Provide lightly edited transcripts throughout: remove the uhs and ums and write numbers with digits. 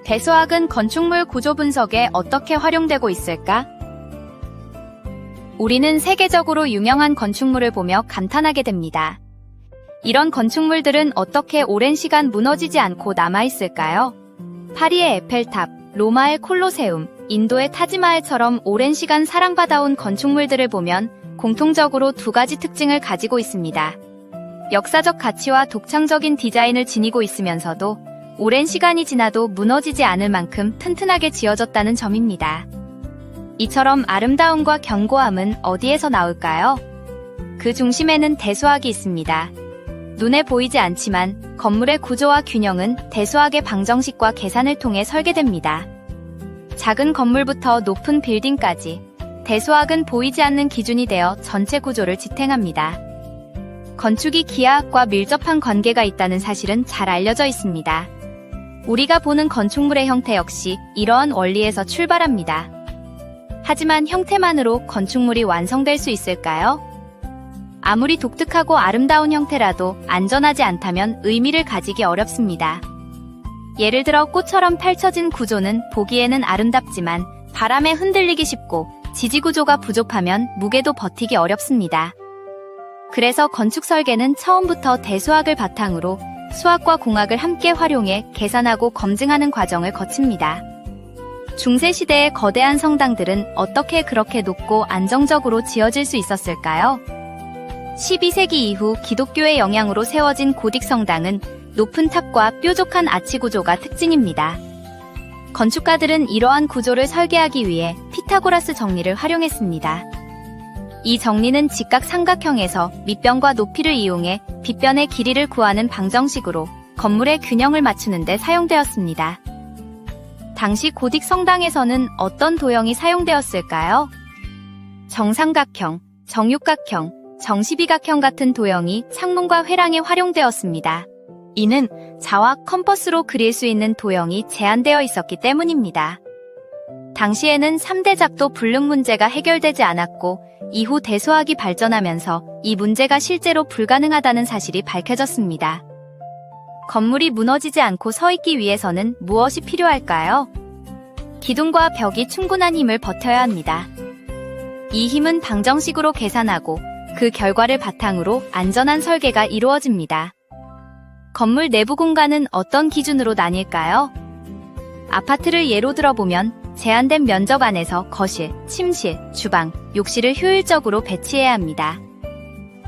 대수학은 건축물 구조 분석에 어떻게 활용되고 있을까? 우리는 세계적으로 유명한 건축물을 보며 감탄하게 됩니다. 이런 건축물들은 어떻게 오랜 시간 무너지지 않고 남아있을까요? 파리의 에펠탑, 로마의 콜로세움, 인도의 타지마할처럼 오랜 시간 사랑받아온 건축물들을 보면 공통적으로 두 가지 특징을 가지고 있습니다. 역사적 가치와 독창적인 디자인을 지니고 있으면서도 오랜 시간이 지나도 무너지지 않을 만큼 튼튼하게 지어졌다는 점입니다. 이처럼 아름다움과 견고함은 어디에서 나올까요? 그 중심에는 대수학이 있습니다. 눈에 보이지 않지만 건물의 구조와 균형은 대수학의 방정식과 계산을 통해 설계됩니다. 작은 건물부터 높은 빌딩까지 대수학은 보이지 않는 기준이 되어 전체 구조를 지탱합니다. 건축이 기하학과 밀접한 관계가 있다는 사실은 잘 알려져 있습니다. 우리가 보는 건축물의 형태 역시 이러한 원리에서 출발합니다. 하지만 형태만으로 건축물이 완성될 수 있을까요? 아무리 독특하고 아름다운 형태라도 안전하지 않다면 의미를 가지기 어렵습니다. 예를 들어 꽃처럼 펼쳐진 구조는 보기에는 아름답지만 바람에 흔들리기 쉽고 지지구조가 부족하면 무게도 버티기 어렵습니다. 그래서 건축 설계는 처음부터 대수학을 바탕으로 수학과 공학을 함께 활용해 계산하고 검증하는 과정을 거칩니다. 중세시대의 거대한 성당들은 어떻게 그렇게 높고 안정적으로 지어질 수 있었을까요? 12세기 이후 기독교의 영향으로 세워진 고딕 성당은 높은 탑과 뾰족한 아치 구조가 특징입니다. 건축가들은 이러한 구조를 설계하기 위해 피타고라스 정리를 활용했습니다. 이 정리는 직각 삼각형에서 밑변과 높이를 이용해 빗변의 길이를 구하는 방정식으로 건물의 균형을 맞추는 데 사용되었습니다. 당시 고딕 성당에서는 어떤 도형이 사용되었을까요? 정삼각형, 정육각형, 정십이각형 같은 도형이 창문과 회랑에 활용되었습니다. 이는 자와 컴퍼스로 그릴 수 있는 도형이 제한되어 있었기 때문입니다. 당시에는 3대 작도 불능 문제가 해결되지 않았고 이후 대수학이 발전하면서 이 문제가 실제로 불가능하다는 사실이 밝혀졌습니다. 건물이 무너지지 않고 서 있기 위해서는 무엇이 필요할까요? 기둥과 벽이 충분한 힘을 버텨야 합니다. 이 힘은 방정식으로 계산하고 그 결과를 바탕으로 안전한 설계가 이루어집니다. 건물 내부 공간은 어떤 기준으로 나뉠까요? 아파트를 예로 들어보면 제한된 면적 안에서 거실, 침실, 주방, 욕실을 효율적으로 배치해야 합니다.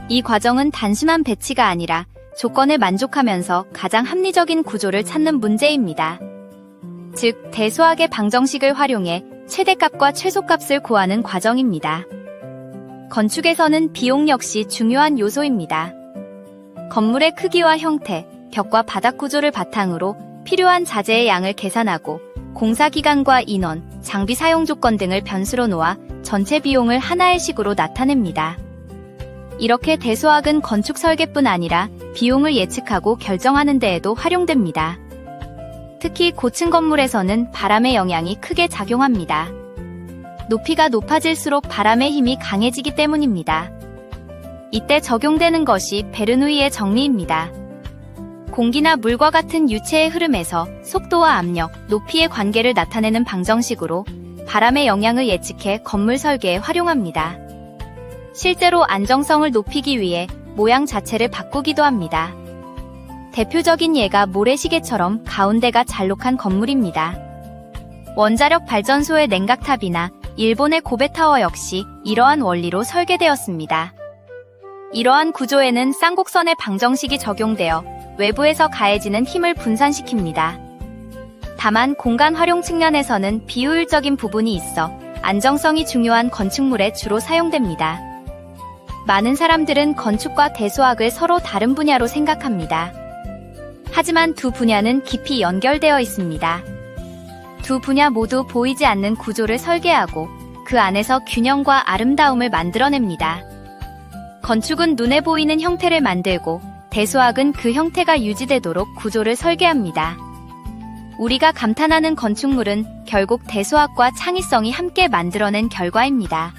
이 과정은 단순한 배치가 아니라 조건을 만족하면서 가장 합리적인 구조를 찾는 문제입니다. 즉, 대수학의 방정식을 활용해 최대값과 최소값을 구하는 과정입니다. 건축에서는 비용 역시 중요한 요소입니다. 건물의 크기와 형태, 벽과 바닥 구조를 바탕으로 필요한 자재의 양을 계산하고 공사기간과 인원, 장비 사용 조건 등을 변수로 놓아 전체 비용을 하나의 식으로 나타냅니다. 이렇게 대수학은 건축 설계뿐 아니라 비용을 예측하고 결정하는 데에도 활용됩니다. 특히 고층 건물에서는 바람의 영향이 크게 작용합니다. 높이가 높아질수록 바람의 힘이 강해지기 때문입니다. 이때 적용되는 것이 베르누이의 정리입니다. 공기나 물과 같은 유체의 흐름에서 속도와 압력, 높이의 관계를 나타내는 방정식으로 바람의 영향을 예측해 건물 설계에 활용합니다. 실제로 안정성을 높이기 위해 모양 자체를 바꾸기도 합니다. 대표적인 예가 모래시계처럼 가운데가 잘록한 건물입니다. 원자력 발전소의 냉각탑이나 일본의 고베타워 역시 이러한 원리로 설계되었습니다. 이러한 구조에는 쌍곡선의 방정식이 적용되어 외부에서 가해지는 힘을 분산시킵니다. 다만 공간 활용 측면에서는 비효율적인 부분이 있어 안정성이 중요한 건축물에 주로 사용됩니다. 많은 사람들은 건축과 대수학을 서로 다른 분야로 생각합니다. 하지만 두 분야는 깊이 연결되어 있습니다. 두 분야 모두 보이지 않는 구조를 설계하고 그 안에서 균형과 아름다움을 만들어냅니다. 건축은 눈에 보이는 형태를 만들고 대수학은 그 형태가 유지되도록 구조를 설계합니다. 우리가 감탄하는 건축물은 결국 대수학과 창의성이 함께 만들어낸 결과입니다.